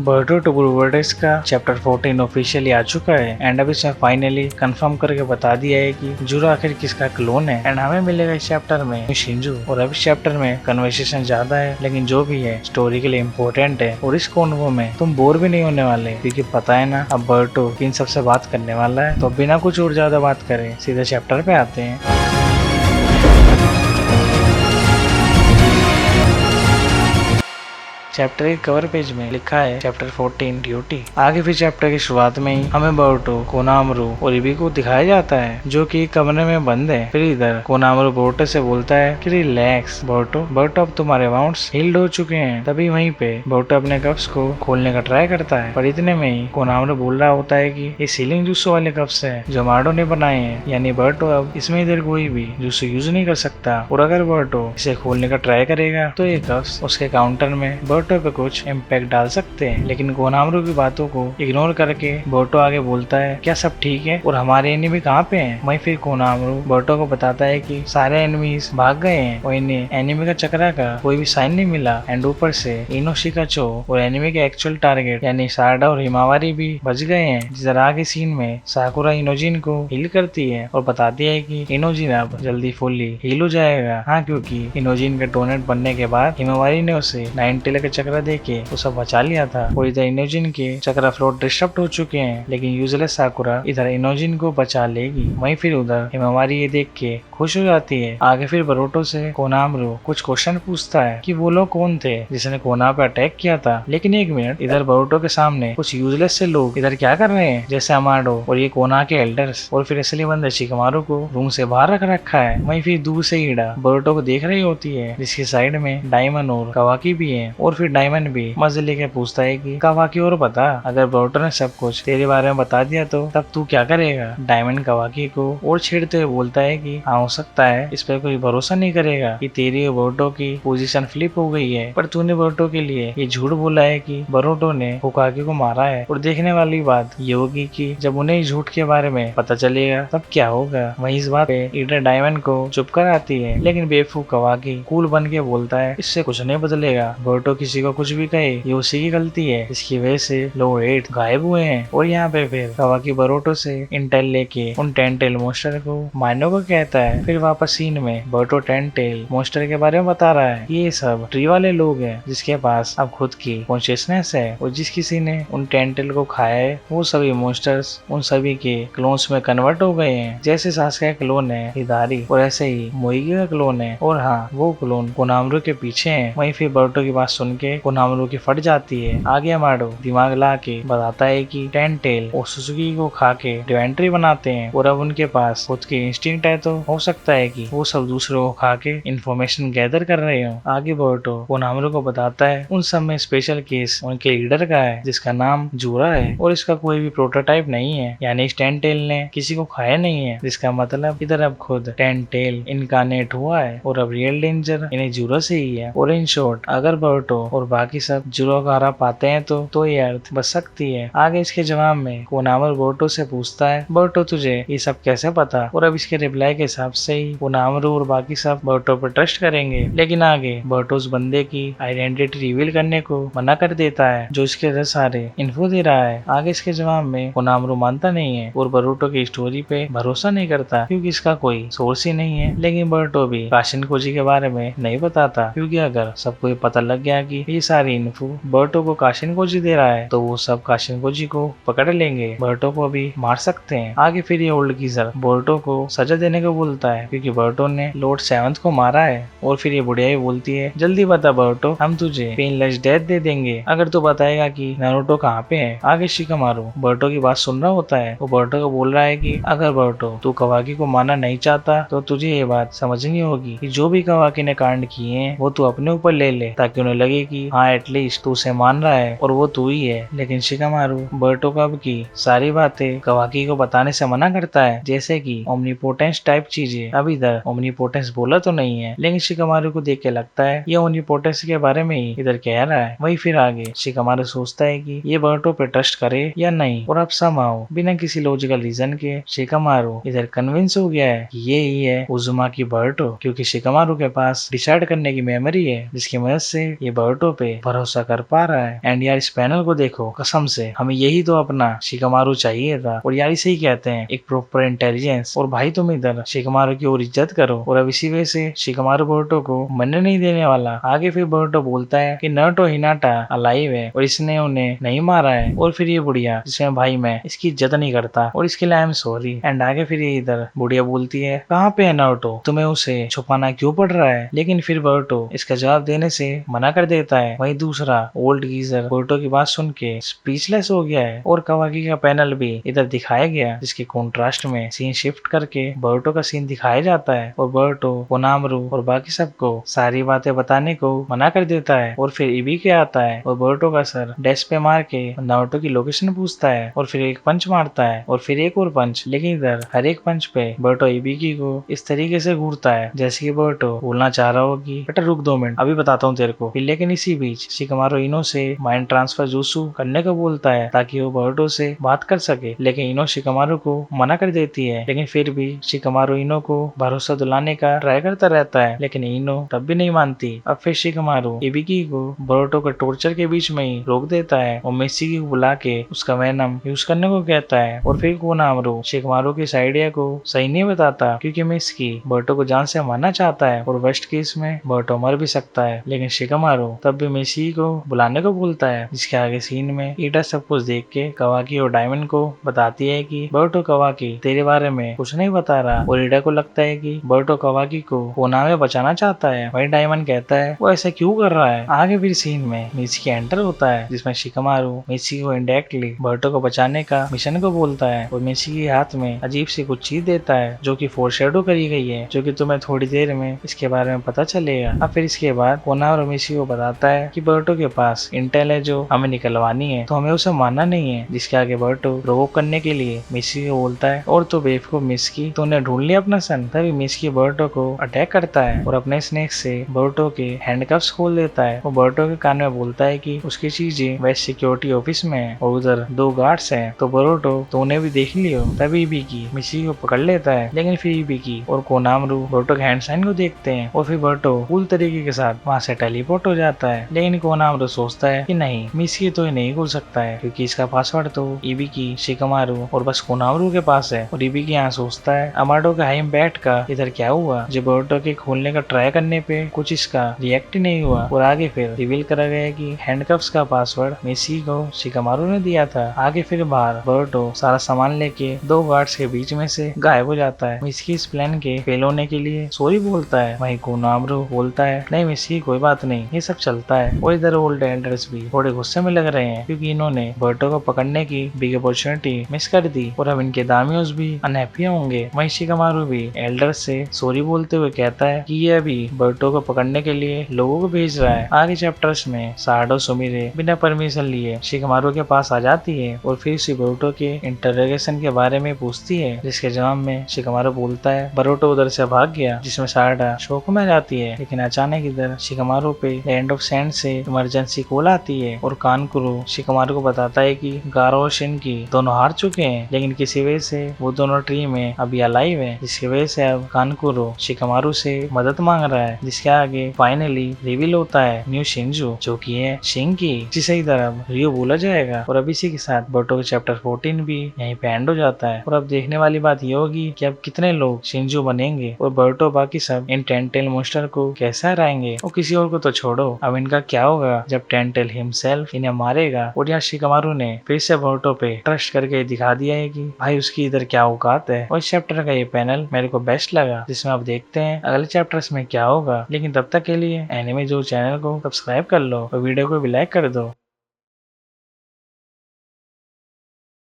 बर्टो to ब्रूवर्डेस का chapter 14 officially आ चुका है एंड अब इसमें फाइनली कंफर्म करके बता दिया है कि जुरो आखिर किसका क्लोन है एंड हमें मिलेगा इस चैप्टर में शिंजू। और अब इस चैप्टर में कन्वर्सेशन ज्यादा है लेकिन जो भी है स्टोरी के लिए इम्पोर्टेंट है और इस कॉन्वो में तुम बोर भी नहीं होने वाले क्योंकि पता है ना अब बर्टो किन सबसे बात करने वाला है। तो बिना कुछ और ज्यादा बात करे सीधे चैप्टर पे आते हैं। चैप्टर के कवर पेज में लिखा है चैप्टर 14 ड्यूटी। आगे फिर चैप्टर की शुरुआत में ही हमें बर्टो, कोनामरू और इबी को दिखाया जाता है जो कि कमरे में बंद है। फिर इधर कोनामरू बर्टो से बोलता है कि रिलैक्स बर्टो अब तुम्हारे वाउंड्स हील्ड हो चुके हैं। तभी वहीं पे बर्टो अपने कप्स को खोलने का ट्राई करता है पर इतने में ही कोनामरू बोल रहा होता है कि ये सीलिंग जूसो वाले कप्स है जो मार्डो ने बनाए हैं, यानी बर्टो अब इसमें इधर कोई भी जूसो यूज नहीं कर सकता और अगर बर्टो इसे खोलने का ट्राई करेगा तो ये कप्स उसके काउंटर में बर्टो पे कुछ इम्पैक्ट डाल सकते हैं। लेकिन कोनामरू की बातों को इग्नोर करके बर्टो आगे बोलता है क्या सब ठीक है और हमारे एनिमी कहाँ पे हैं। वहीं फिर कोनामरू बर्टो को बताता है कि सारे एनिमीज भाग गए हैं और इन्हें एनिमी का चक्रा का कोई भी साइन नहीं मिला एंड ऊपर से इनोशिकाचो और एनिमी के एक्चुअल टारगेट यानी सारडा और हिमावारी भी बच गए हैं। जिधर आगे सीन में साकुरा इनोजिन को हील करती है और बताती है कि इनोजिन अब जल्दी फुल्ली हील हो जाएगा। हाँ, क्योंकि इनोजिन के टोनेट बनने के बाद हिमावारी ने उसे 9 टेल का चक्रा देके उसे बचा लिया था और इधर इनोजिन के चक्रा फ्लोट डिस्टर्ब हो चुके हैं लेकिन यूजलेस साकुरा इधर इनोजिन को बचा लेगी। वहीं फिर उधर हिमावारी ये देख के खुश हो जाती है। आगे फिर बरोटो से कोनामरू कुछ क्वेश्चन पूछता है कि वो लोग कौन थे जिसने कोना पे अटैक किया था। लेकिन एक मिनट, इधर बरोटो के सामने कुछ यूजलेस से लोग इधर क्या कर रहे हैं जैसे अमाडो और ये कोना के एल्डर्स और फिर असली बंदे शिकमारू को रूम से बाहर रख रखा है। वहीं फिर दूर से ईडा बरोटो को देख रही होती है जिसकी साइड में डायमंड और कवाकी भी है और फिर डायमंड भी मजे लेके पूछता है कि कवाकी और बता, अगर बरोटो ने सब कुछ तेरे बारे में बता दिया तो तब तू क्या करेगा। डायमंड कवाकी को और छेड़ते हुए बोलता है कि हाँ, हो सकता है इस पर कोई भरोसा नहीं करेगा कि तेरी और बरोटो की पोजीशन फ्लिप हो गई है, पर तूने बरोटो के लिए ये झूठ बोला है कि बरोटो ने होकागे को मारा है। और देखने वाली बात ये होगी कि जब उन्हें इस झूठ के बारे में पता चलेगा तब क्या होगा। वहीं इस बात पे ईडा डायमंड को चुप कर आती है लेकिन बेवकूफ कवाकी कूल बन के बोलता है इससे कुछ नहीं बदलेगा। बरोटो किसी को कुछ भी कहे ये उसी की गलती है, इसकी वजह से लोअर 8 गायब हुए हैं। और यहाँ पे फिर कवाकी बरोटो से इंटेल लेके उन 10 टेल मोस्टर को मारने को कहता है। फिर वापस सीन में बरोटो 10 टेल मोस्टर के बारे में बता रहा है ये सब ट्री वाले लोग हैं जिसके पास अब खुद की कॉन्शियसनेस है और जिस किसी ने उन 10 टेल को खाया है वो सभी मोस्टर्स उन सभी के क्लोन्स में कन्वर्ट हो गए हैं। जैसे सास्का का क्लोन है हिदारी और ऐसे ही मोइगी का क्लोन है और हाँ, वो क्लोन कोनामरू के पीछे है। वहीं फिर बरोटो की बात सुन के कोनामरू की फट जाती है। आगे अमाडो दिमाग ला के बताता है कि 10 टेल और सुजुकी को खा के डिवेंट्री बनाते हैं और अब उनके पास खुद की इंस्टिंक्ट है तो हो सकता है कि वो सब दूसरों को खा के इंफॉर्मेशन गैदर कर रहे हो। आगे बरोटो कोनामरू को बताता है उन सब में स्पेशल केस उनके लीडर का है जिसका नाम जूरा है और इसका कोई भी प्रोटोटाइप नहीं है, यानी इस 10 टेल ने किसी को खाया नहीं है, जिसका मतलब इधर अब खुद 10 टेल इनकारनेट हुआ है और अब रियल डेंजर इन्हें जूरो से ही है। और इन शॉर्ट अगर बरोटो और बाकी सब जूरो को हरा पाते हैं तो ये अर्थ बच सकती है। आगे इसके जवाब में कोनामरू बरोटो से पूछता है बरोटो तुझे ये सब कैसे पता, और अब इसके रिप्लाई के हिसाब से ही कोनामरू और बाकी सब बरोटो पर ट्रस्ट करेंगे। लेकिन आगे बरोटो उस बंदे की आइडेंटिटी रिवील करने को मना कर देता है जो इसके अंदर सारे इन्फो दे रहा है। आगे इसके जवाब में कोनामरू मानता नहीं है और बरोटो की स्टोरी पे भरोसा नहीं करता क्योंकि इसका कोई सोर्स ही नहीं है। लेकिन बरोटो भी काशिन कोजी के बारे में नहीं बताता क्योंकि अगर सबको पता लग गया कि ये सारी इन्फो बरोटो को काशिन कोजी दे रहा है तो वो सब काशिन कोजी को पकड़ लेंगे, बरोटो को भी मार सकते हैं। आगे फिर ये ओल्ड गीजर बरोटो को सजा देने को बोलता है क्योंकि बरोटो ने लॉर्ड 7 को मारा है। और फिर ये बुढ़िया भी बोलती है जल्दी बता बरोटो, हम तुझे पेनलेस डेथ दे देंगे अगर तू बताएगा कि नारुतो कहाँ पे है। आगे शिकामारू बरोटो की बात सुन रहा होता है, वो बरोटो को बोल रहा है कि अगर बरोटो तू कवाकी को मारना नहीं चाहता तो तुझे ये बात समझनी होगी कि जो भी कवाकी ने कांड किए हैं वो तू अपने ऊपर ले ले ताकि उन्हें लगे कि हाँ एटलीस्ट तू उसे मान रहा है और वो तू ही है। लेकिन शिकामारू बरोटो कब की सारी बातें कवाकी को बताने से मना करता है जैसे कि ओमनीपोटेंस टाइप चीजें। अब इधर ओमनीपोटेंस बोला तो नहीं है लेकिन शिकामारू को देख के लगता है ये ओमनीपोटेंस के बारे में ही इधर कह रहा है। वही फिर आगे शिकामारू सोचता है कि ये बरोटो पे ट्रस्ट करे या नहीं और अब समहाउ बिना किसी लॉजिकल रीजन के शिकामारू इधर कन्विंस हो गया है कि ये ही है उजुमा की बरोटो क्योंकि शिकामारू के पास डिसाइड करने की मेमोरी है जिसकी मदद से ये बरोटो बोरुटो पे भरोसा कर पा रहा है। एंड यार इस पैनल को देखो, कसम से हमें यही तो अपना शिकमारू चाहिए था। और यार इसे ही कहते हैं एक प्रॉपर इंटेलिजेंस। और भाई तुम इधर शिकमारू की और इज्जत करो। और अब इसी वजह से शिकमारू बोरुटो को मरने नहीं देने वाला। आगे फिर बोरुटो बोलता है कि नारुतो हिनाटा अलाइव है और इसने उन्हें नहीं मारा है। और फिर ये बुढ़िया जिसमें भाई मैं इसकी इज्जत नहीं करता और इसके लिए आई एम सॉरी। एंड आगे फिर ये इधर बुढ़िया बोलती है कहाँ पे है नारुतो, तुम्हें उसे छुपाना क्यों पड़ रहा है। लेकिन फिर बोरुटो इसका जवाब देने से मना कर देता है। वहीं दूसरा ओल्ड गीजर बोरुटो की बात सुन के स्पीचलेस हो गया है। और कवाकी का पैनल भी इधर दिखाया गया जिसके कॉन्ट्रास्ट में सीन शिफ्ट करके बोरुटो का सीन दिखाया जाता है। और बोरुटो कोनामरू और बाकी सबको सारी बातें बताने को मना कर देता है। और फिर इबीके आता है और बोरुटो का सर डेस्क पे मार के नारुतो की लोकेशन पूछता है और फिर एक पंच मारता है और फिर एक और पंच। लेकिन इधर हर एक पंच पे बोरुटो इबीकी को इस तरीके से घूरता है जैसे कि बोरुटो बोलना चाह रहा हो कि बेटा रुक 2 मिनट अभी बताता हूँ तेरे को। लेकिन इसी बीच शिकमारू इनो से माइंड ट्रांसफर जूसू करने को बोलता है ताकि वो बोरुटो से बात कर सके। लेकिन इनो शिकमारू को मना कर देती है। लेकिन फिर भी शिकमारू इनो को भरोसा दिलाने का ट्राई करता रहता है। लेकिन इनो तब भी नहीं मानती। अब फिर शिकमारू इबीकी को बोरुटो के टॉर्चर के बीच में ही रोक देता है और मित्सुकी को बुला के उसका वेनम यूज करने को कहता है। और फिर कोनामरू शिकमारू की इस आइडिया को सही नहीं बताता क्योंकि मित्सुकी बोरुटो को जान से मारना चाहता है और वर्स्ट केस में बोरुटो मर भी सकता है। लेकिन शिकमारू तब भी मित्सुकी को बुलाने को बोलता है। जिसके आगे सीन में ईटा सब कुछ देख के कवाकी और डायमंड को बताती है कि बोरुटो कवाकी तेरे बारे में कुछ नहीं बता रहा। और ईटा को लगता है कि बोरुटो कवाकी को कोनामे बचाना चाहता है। वही डायमंड कहता है वो ऐसा क्यों कर रहा है। आगे फिर सीन में मित्सुकी एंटर होता है जिसमें शिकमारू मित्सुकी को इनडायरेक्टली बोरुटो को बचाने का मिशन को बोलता है। और मित्सुकी के हाथ में अजीब सी कुछ चीज देता है जो कि फोरशैडो करी गई है, जो कि तुम्हें थोड़ी देर में इसके बारे में पता चलेगा। अब फिर इसके बाद कोनामरू मित्सुकी को बताता है कि बोरुटो के पास इंटेल है जो हमें निकलवानी है, तो हमें उसे मारना नहीं है। जिसके आगे बोरुटो प्रोवोक करने के लिए मित्सुकी को बोलता है और तो बेवकूफ मित्सुकी, तूने ढूंढ लिया अपना सन। तभी मित्सुकी बोरुटो को अटैक करता है और अपने स्नेक से बोरुटो के हैंडकफ्स खोल देता है। वो बोरुटो के कान में बोलता है कि उसकी चीजें वेस्ट सिक्योरिटी ऑफिस में है और उधर 2 गार्ड्स हैं, तो बोरुटो तूने भी देख लियो। तभी इबीकी मित्सुकी को पकड़ लेता है। लेकिन फिर इबीकी और कोनामरू बोरुटो के हैंड साइन को देखते हैं और फिर बोरुटो कूल तरीके के साथ वहाँ से टेलीपोर्ट हो जाता है। लेकिन कोनामरू सोचता है कि नहीं, मित्सुकी तो ये नहीं खुल सकता है क्योंकि इसका पासवर्ड तो इबीकी, शिकमारू और बस कोनामरू के पास है। और इबीकी यहाँ सोचता है अमाडो का हाइम बैट का इधर क्या हुआ, जो बोरुटो के खोलने का ट्राई करने पे कुछ इसका रिएक्ट ही नहीं हुआ। और आगे फिर रिवील करा गया कि हैंडकफ्स का पासवर्ड मित्सुकी को शिकमारू ने दिया था। आगे फिर बाहर बोरुटो सारा सामान लेके 2 गार्ड्स के बीच में से गायब हो जाता है। मित्सुकी इस प्लान के फेल होने के लिए सॉरी बोलता है। वहीं कोनामरू बोलता है नहीं मित्सुकी कोई बात नहीं, ये सब चलता है। और इधर ओल्ड एल्डर्स भी थोड़े गुस्से में लग रहे हैं क्योंकि इन्होंने बोरुटो को पकड़ने की बिग अपॉर्चुनिटी मिस कर दी और अब इनके दामियोस भी अनहैप्पी होंगे। वहीं शिकमारू भी एल्डर्स से सॉरी बोलते हुए कहता है कि ये अभी बोरुटो को पकड़ने के लिए लोगों को भेज रहा है। आगे चैप्टर्स में साडो सुमिरे बिना परमिशन लिए शिकमारू के पास आ जाती है और फिर उसे बोरुटो के इंटरोगेशन के बारे में पूछती है। जिसके जवाब में शिकमारू बोलता है बोरुटो उधर से भाग गया, जिसमें साडा शोक में जाती है। लेकिन अचानक इधर शिकमारू पे लैंड ऑफ सैंड से इमरजेंसी कॉल आती है और कानकुरो शिकमारू को बताता है कि गारो और शिनकी दोनों हार चुके हैं, लेकिन किसी वजह से वो दोनों ट्री में अभी अलाइव है। जिसकी वजह से अब कानकुरो शिकमारू से मदद मांग रहा है। जिसके आगे फाइनली रिवील होता है न्यू शिंजू, जो कि है शिंकी, जिसे इधर अब रियो बोला जाएगा। और अब इसी के साथ बोरुटो के चैप्टर 14 भी यहीं पे एंड हो जाता है। और अब देखने वाली बात ये होगी कि अब कितने लोग शिंजू बनेंगे और बोरुटो बाकी सब इन टेंटेल मोस्टर को कैसे हराएंगे। और किसी और को तो छोड़ो, अब इनका क्या होगा जब टेंटेल हिमसेल्फ इन्हें मारेगा। और यहाँ शिकमारू ने फिर से बोरुटो पे ट्रस्ट करके दिखा दिया है कि भाई उसकी इधर क्या औकात है। और इस चैप्टर का ये पैनल मेरे को बेस्ट लगा, जिसमें अब देखते हैं अगले चैप्टर्स में क्या होगा। लेकिन तब तक के लिए एनिमे जो चैनल को सब्सक्राइब कर लो और वीडियो को भी लाइक कर दो।